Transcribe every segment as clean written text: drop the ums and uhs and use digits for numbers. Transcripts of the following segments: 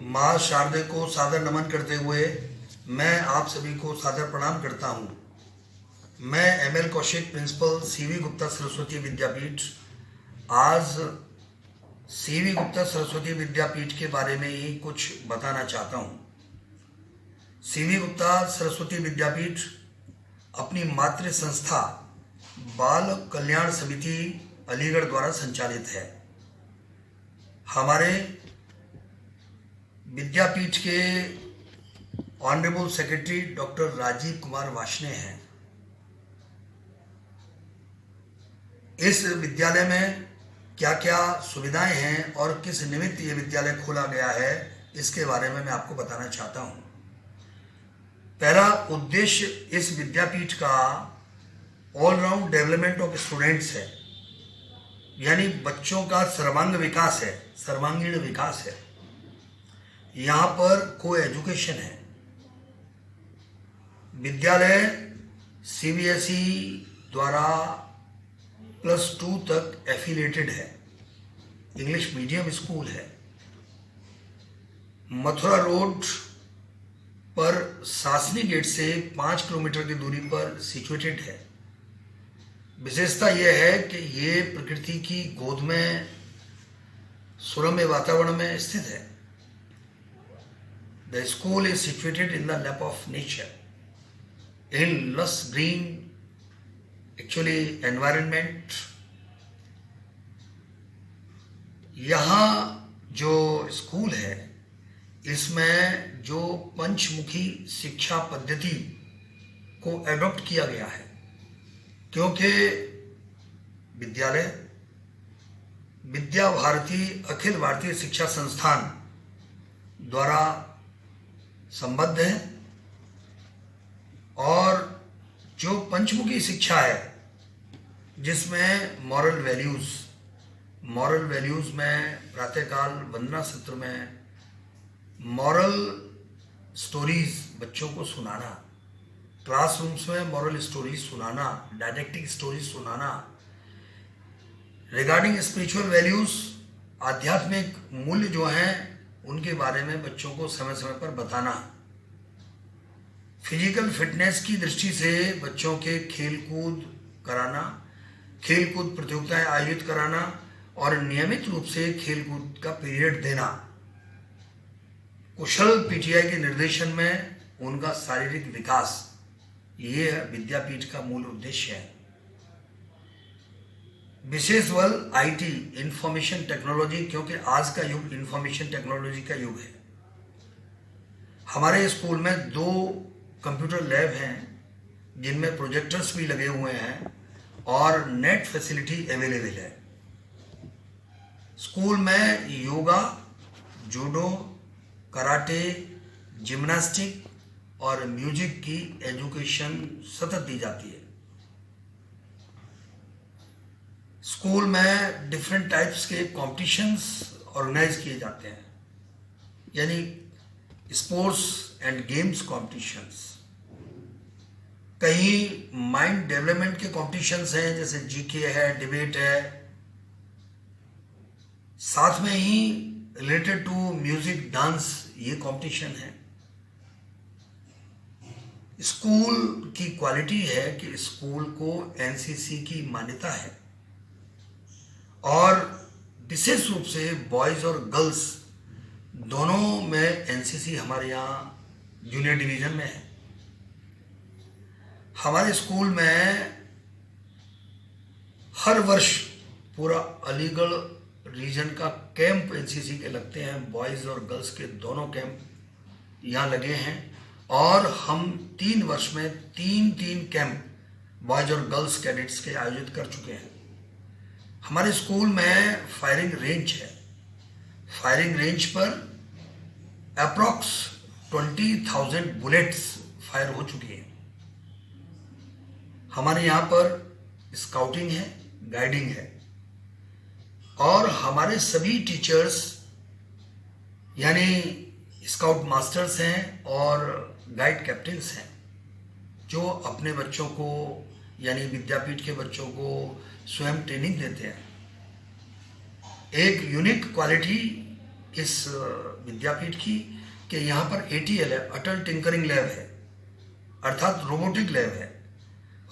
माँ शारदे को सादर नमन करते हुए मैं आप सभी को सादर प्रणाम करता हूँ। मैं ML Kaushik, principal CV Gupta Saraswati Vidyapeeth, आज सीवी गुप्ता सरस्वती विद्यापीठ के बारे में ही कुछ बताना चाहता हूँ। सीवी गुप्ता सरस्वती विद्यापीठ अपनी मातृ संस्था बाल कल्याण समिति अलीगढ़ द्वारा संचालित है। हमारे विद्यापीठ के honourable secretary doctor Rajeev Kumar Varshney हैं। इस विद्यालय में क्या क्या सुविधाएं हैं और किस निमित्त ये विद्यालय खोला गया है, इसके बारे में मैं आपको बताना चाहता हूं। पहला उद्देश्य इस विद्यापीठ का ऑलराउंड डेवलपमेंट ऑफ स्टूडेंट्स है, यानी बच्चों का सर्वांगीण विकास है। यहाँ पर को एजुकेशन है। विद्यालय सीबीएसई द्वारा +2 तक एफिलिएटेड है। इंग्लिश मीडियम स्कूल है। मथुरा रोड पर सासनी गेट से 5 किलोमीटर की दूरी पर सिचुएटेड है। विशेषता यह है कि ये प्रकृति की गोद में सुरम्य वातावरण में स्थित है। The school is situated in the lap of nature, in lush green, environment. यहाँ जो स्कूल है, इसमें जो पंचमुखी शिक्षा पद्धति को एडॉप्ट किया गया है, क्योंकि विद्यालय विद्या भारती अखिल भारतीय शिक्षा संस्थान द्वारा संबद्ध है। और जो पंचमुखी शिक्षा है, जिसमें मॉरल वैल्यूज में प्रातःकाल वंदना सत्र में मॉरल स्टोरीज बच्चों को सुनाना, क्लासरूम्स में मॉरल स्टोरीज सुनाना, डायडेक्टिक स्टोरीज सुनाना, रिगार्डिंग स्पिरिचुअल वैल्यूज, आध्यात्मिक मूल्य जो हैं उनके बारे में बच्चों को समय समय पर बताना, फिजिकल फिटनेस की दृष्टि से बच्चों के खेलकूद कराना, खेलकूद प्रतियोगिताएं आयोजित कराना और नियमित रूप से खेलकूद का पीरियड देना, कुशल पीटीआई के निर्देशन में उनका शारीरिक विकास, ये विद्यापीठ का मूल उद्देश्य है। विशेष बल आईटी, इंफॉर्मेशन टेक्नोलॉजी, क्योंकि आज का युग इंफॉर्मेशन टेक्नोलॉजी का युग है। हमारे स्कूल में 2 कंप्यूटर लैब हैं, जिनमें प्रोजेक्टर्स भी लगे हुए हैं और नेट फैसिलिटी अवेलेबल है। स्कूल में योगा, जूडो, कराटे, जिम्नास्टिक और म्यूजिक की एजुकेशन सतत दी जाती है। स्कूल में डिफरेंट टाइप्स के कॉम्पिटिशन्स ऑर्गेनाइज किए जाते हैं, यानी स्पोर्ट्स एंड गेम्स कॉम्पिटिशन्स। कहीं माइंड डेवलपमेंट के कॉम्पिटिशन्स हैं, जैसे जीके है, डिबेट है। साथ में ही रिलेटेड टू म्यूजिक, डांस, ये कंपटीशन है। स्कूल की क्वालिटी है कि स्कूल को एनसीसी की मान्यता है और विशेष रूप से बॉयज और गर्ल्स दोनों में एनसीसी हमारे यहाँ जूनियर डिवीजन में है। हमारे स्कूल में हर वर्ष पूरा अलीगढ़ रीजन का कैंप एनसीसी के लगते हैं। बॉयज और गर्ल्स के दोनों कैंप यहाँ लगे हैं और हम 3 वर्ष में 3 कैंप बॉयज और गर्ल्स कैडेट्स के आयोजित कर चुके हैं। हमारे स्कूल में फायरिंग रेंज है। फायरिंग रेंज पर अप्रॉक्स 20,000 बुलेट्स फायर हो चुकी हैं। हमारे यहाँ पर स्काउटिंग है, गाइडिंग है और हमारे सभी टीचर्स यानी स्काउट मास्टर्स हैं और गाइड कैप्टन्स हैं, जो अपने बच्चों को यानी विद्यापीठ के बच्चों को स्वयं ट्रेनिंग देते हैं। एक यूनिक क्वालिटी इस विद्यापीठ की कि यहाँ पर ATL है, अटल टिंकरिंग लैब है, अर्थात रोबोटिक लैब है।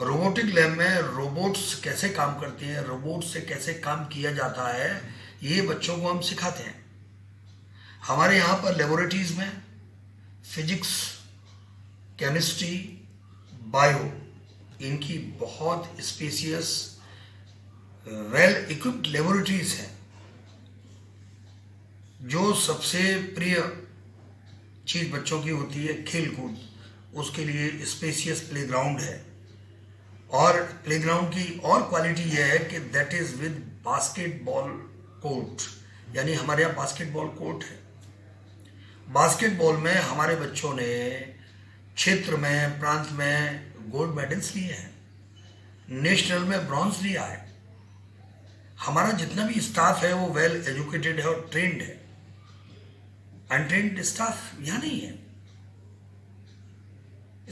रोबोटिक लैब में रोबोट्स कैसे काम करते हैं, रोबोट से कैसे काम किया जाता है, ये बच्चों को हम सिखाते हैं। हमारे यहाँ पर लेबोरेटरीज में फिजिक्स, केमिस्ट्री, बायो, इनकी बहुत स्पेसियस वेल इक्विप्ड लेबोरेटरीज हैं। जो सबसे प्रिय चीज़ बच्चों की होती है खेल कूद, उसके लिए स्पेसियस प्लेग्राउंड है। और प्लेग्राउंड की और क्वालिटी यह है कि that is with basketball court, यानी हमारे यहाँ बास्केटबॉल कोर्ट है। बास्केटबॉल में हमारे बच्चों ने क्षेत्र में, प्रांत में गोल्ड मेडल्स लिए हैं, नेशनल में ब्रॉन्ज लिया है। हमारा जितना भी स्टाफ है वो वेल एजुकेटेड है और ट्रेंड है। अनट्रेंड स्टाफ यहाँ नहीं है।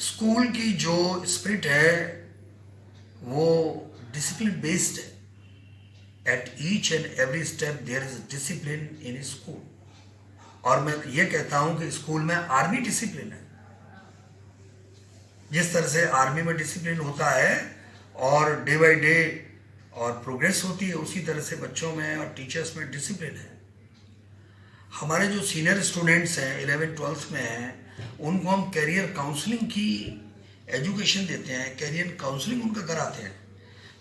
स्कूल की जो स्पिरिट है वो डिसिप्लिन बेस्ड है। At each and every step there is discipline in school. और मैं ये कहता हूं कि स्कूल में आर्मी डिसिप्लिन है। जिस तरह से आर्मी में डिसिप्लिन होता है और डे बाय डे और प्रोग्रेस होती है, उसी तरह से बच्चों में और टीचर्स में डिसिप्लिन है। हमारे जो सीनियर स्टूडेंट्स हैं 11th-12th में हैं, उनको हम कैरियर काउंसलिंग की एजुकेशन देते हैं, कैरियर काउंसलिंग उनका कराते हैं,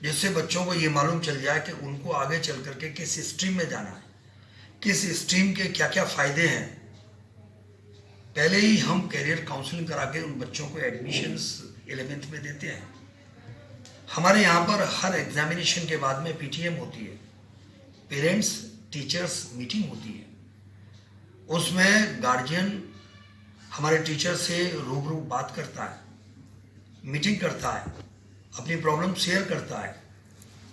जिससे बच्चों को ये मालूम चल जाए कि उनको आगे चल करके किस स्ट्रीम में जाना है, किस स्ट्रीम के क्या क्या फ़ायदे हैं। पहले ही हम कैरियर काउंसलिंग करा के उन बच्चों को एडमिशन्स 11th में देते हैं। हमारे यहाँ पर हर एग्जामिनेशन के बाद में PTM होती है, पेरेंट्स टीचर्स मीटिंग होती है। उसमें गार्जियन हमारे टीचर से रूबरू बात करता है, मीटिंग करता है, अपनी प्रॉब्लम शेयर करता है,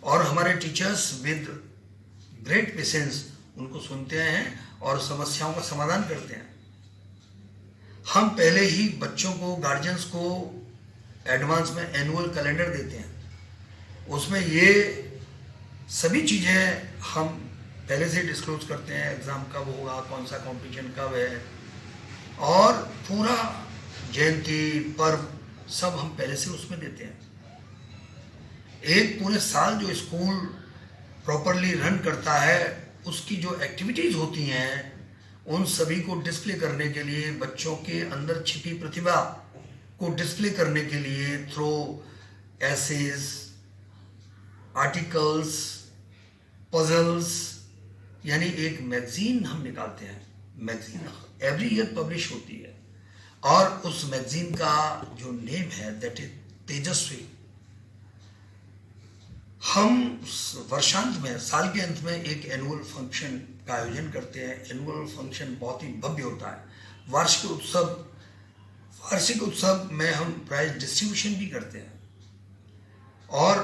और हमारे टीचर्स विद ग्रेट पेशेंस उनको सुनते हैं और समस्याओं का समाधान करते हैं। हम पहले ही बच्चों को, गार्जियंस को एडवांस में एनुअल कैलेंडर देते हैं। उसमें ये सभी चीज़ें हम पहले से डिस्क्लोज करते हैं, एग्ज़ाम कब होगा, कौन सा कॉम्पिटिशन कब है, और पूरा जयंती पर्व सब हम पहले से उसमें देते हैं। एक पूरे साल जो स्कूल प्रॉपरली रन करता है, उसकी जो एक्टिविटीज़ होती हैं, उन सभी को डिस्प्ले करने के लिए, बच्चों के अंदर छिपी प्रतिभा को डिस्प्ले करने के लिए थ्रू एसेज, आर्टिकल्स, पजल्स, यानी एक मैगजीन हम निकालते हैं। मैगजीन एवरी ईयर पब्लिश होती है और उस मैगजीन का जो नेम है दैट इज तेजस्वी। हम वर्षांत में, साल के अंत में एक एनुअल फंक्शन का आयोजन करते हैं। एनुअल फंक्शन बहुत ही भव्य होता है। वार्षिक उत्सव में हम प्राइज डिस्ट्रीब्यूशन भी करते हैं, और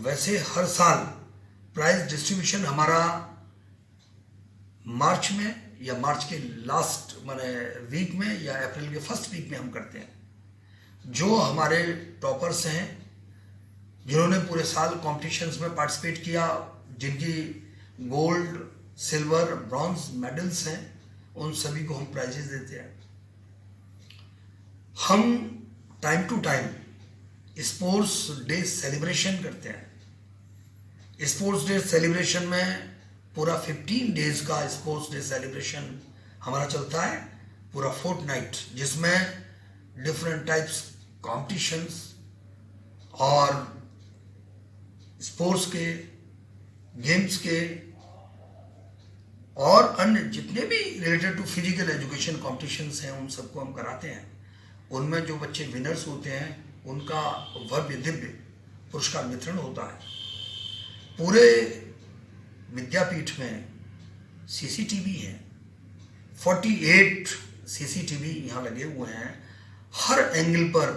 वैसे हर साल प्राइज डिस्ट्रीब्यूशन हमारा मार्च में या मार्च के लास्ट माने वीक में या अप्रैल के फर्स्ट वीक में हम करते हैं। जो हमारे टॉपर्स हैं, जिन्होंने पूरे साल कॉम्पिटिशन्स में पार्टिसिपेट किया, जिनकी गोल्ड, सिल्वर, ब्रॉन्ज मेडल्स हैं, उन सभी को हम प्राइजेस देते हैं। हम time to time sports day celebration करते हैं। स्पोर्ट्स डे सेलिब्रेशन में पूरा 15 डेज का स्पोर्ट्स डे सेलिब्रेशन हमारा चलता है, पूरा फोर्टनाइट, जिसमें डिफरेंट टाइप्स कॉम्पिटिशन्स और स्पोर्ट्स के, गेम्स के और अन्य जितने भी related to physical education competitions हैं, उन सबको हम कराते हैं। उनमें जो बच्चे विनर्स होते हैं, उनका भव्य दिव्य पुरस्कार वितरण होता है। पूरे विद्यापीठ में CCTV है, 48 CCTV यहाँ लगे हुए हैं। हर एंगल पर,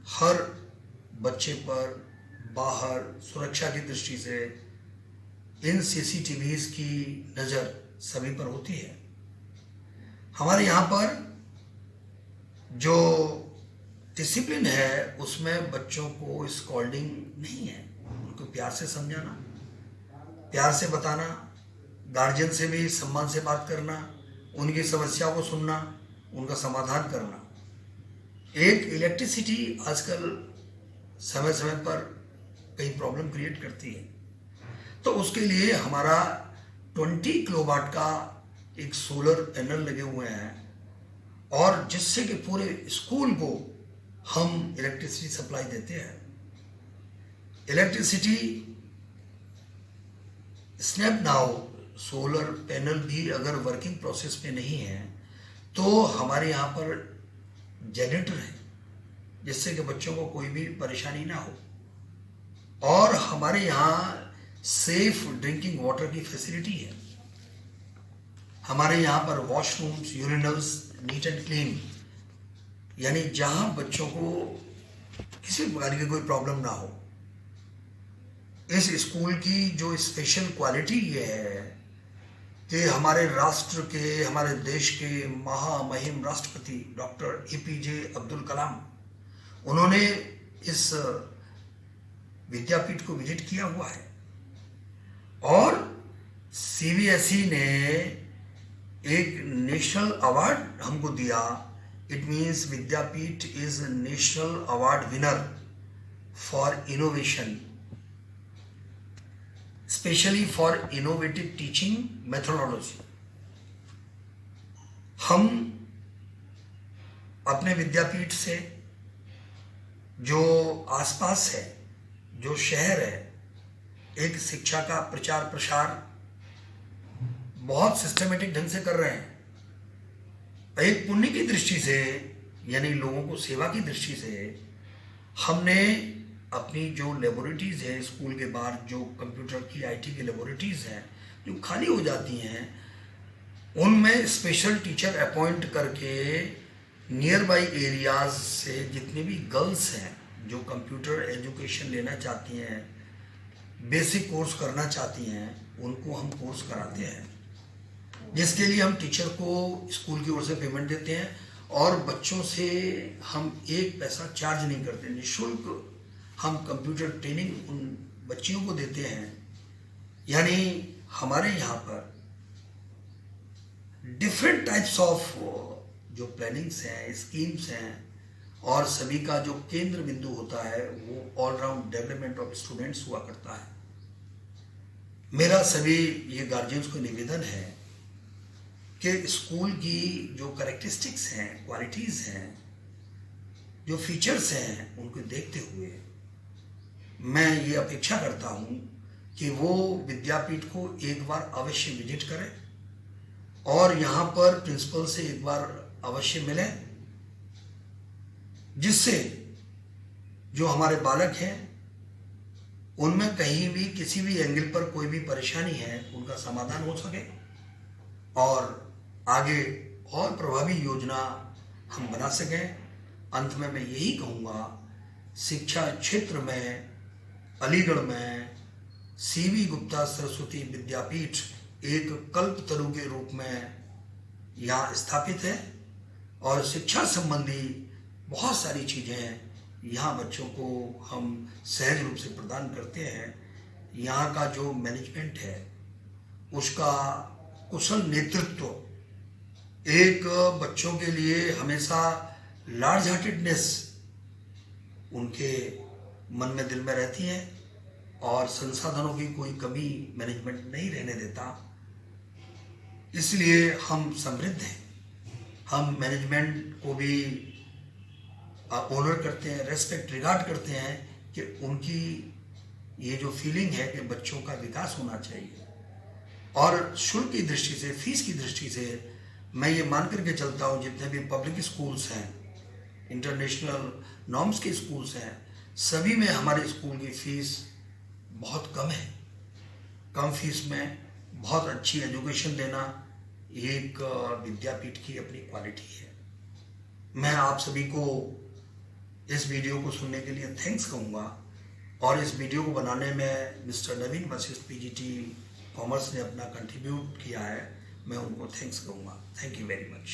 हर बच्चे पर, बाहर सुरक्षा की दृष्टि से इन CCTVs की नज़र सभी पर होती है। हमारे यहाँ पर जो डिसिप्लिन है, उसमें बच्चों को स्कॉल्डिंग नहीं है, उनको प्यार से समझाना, प्यार से बताना, गार्जियन से भी सम्मान से बात करना, उनकी समस्याओं को सुनना, उनका समाधान करना। एक इलेक्ट्रिसिटी आजकल समय समय पर कई प्रॉब्लम क्रिएट करती है, तो उसके लिए हमारा 20 किलोवाट का एक सोलर पैनल लगे हुए हैं, और जिससे कि पूरे स्कूल को हम इलेक्ट्रिसिटी सप्लाई देते हैं। Electricity snap now solar panel भी अगर वर्किंग प्रोसेस में नहीं है तो हमारे यहाँ पर जनरेटर है, जिससे कि बच्चों को कोई भी परेशानी ना हो, और हमारे यहाँ सेफ ड्रिंकिंग वाटर की फैसिलिटी है। हमारे यहाँ पर washrooms, urinals neat and clean, यानी जहाँ बच्चों को किसी प्रकार की कोई प्रॉब्लम ना हो। इस स्कूल की जो स्पेशल क्वालिटी ये है कि हमारे राष्ट्र के, हमारे देश के महामहिम राष्ट्रपति डॉक्टर APJ अब्दुल कलाम, उन्होंने इस विद्यापीठ को विजिट किया हुआ है, और CBSE ने एक नेशनल अवार्ड हमको दिया। इट मीन्स विद्यापीठ is national award winner for innovation, specially for innovative teaching methodology. हम अपने विद्यापीठ से जो आसपास है, जो शहर है, एक शिक्षा का प्रचार प्रसार बहुत सिस्टमेटिक ढंग से कर रहे हैं। एक पुण्य की दृष्टि से, यानी लोगों को सेवा की दृष्टि से, हमने अपनी जो लेबोरेटरीज है स्कूल के बाहर, जो कंप्यूटर की IT की लेबोरेटरीज हैं जो खाली हो जाती हैं, उनमें स्पेशल टीचर अपॉइंट करके नियर बाई एरियाज से जितने भी गर्ल्स हैं जो कंप्यूटर एजुकेशन लेना चाहती हैं, बेसिक कोर्स करना चाहती हैं, उनको हम कोर्स कराते हैं, जिसके लिए हम टीचर को स्कूल की ओर से पेमेंट देते हैं, और बच्चों से हम 1 पैसा चार्ज नहीं करते, निःशुल्क हम कंप्यूटर ट्रेनिंग उन बच्चियों को देते हैं। यानी हमारे यहाँ पर डिफरेंट टाइप्स ऑफ जो प्लानिंग्स हैं, स्कीम्स हैं, और सभी का जो केंद्र बिंदु होता है वो ऑलराउंड डेवलपमेंट ऑफ स्टूडेंट्स हुआ करता है। मेरा सभी ये गार्जियंस को निवेदन है कि स्कूल की जो कैरेक्टरिस्टिक्स हैं, क्वालिटीज़ हैं, जो फीचर्स हैं, उनको देखते हुए मैं ये अपेक्षा करता हूँ कि वो विद्यापीठ को एक बार अवश्य विजिट करें, और यहाँ पर प्रिंसिपल से एक बार अवश्य मिलें, जिससे जो हमारे बालक हैं उनमें कहीं भी किसी भी एंगल पर कोई भी परेशानी है उनका समाधान हो सके, और आगे और प्रभावी योजना हम बना सकें। अंत में मैं यही कहूँगा, शिक्षा क्षेत्र में अलीगढ़ में CV गुप्ता सरस्वती विद्यापीठ एक कल्पतरु के रूप में यहाँ स्थापित है, और शिक्षा संबंधी बहुत सारी चीज़ें यहाँ बच्चों को हम सहज रूप से प्रदान करते हैं। यहाँ का जो मैनेजमेंट है उसका कुशल नेतृत्व एक बच्चों के लिए हमेशा लार्ज हार्टेडनेस उनके मन में, दिल में रहती है, और संसाधनों की कोई कमी मैनेजमेंट नहीं रहने देता। इसलिए हम समृद्ध हैं, हम मैनेजमेंट को भी ऑनर करते हैं, रेस्पेक्ट, रिगार्ड करते हैं कि उनकी ये जो फीलिंग है कि बच्चों का विकास होना चाहिए। और शुल्क की दृष्टि से, फीस की दृष्टि से मैं ये मान करके चलता हूँ, जितने भी पब्लिक स्कूल्स हैं, इंटरनेशनल नॉर्म्स के स्कूल्स हैं, सभी में हमारे स्कूल की फ़ीस बहुत कम है। कम फीस में बहुत अच्छी एजुकेशन देना एक विद्यापीठ की अपनी क्वालिटी है। मैं आप सभी को इस वीडियो को सुनने के लिए थैंक्स कहूँगा, और इस वीडियो को बनाने में मिस्टर नवीन वशिष्ठ PGT कॉमर्स ने अपना कंट्रीब्यूट किया है, मैं उनको थैंक्स कहूँगा। Thank you very much.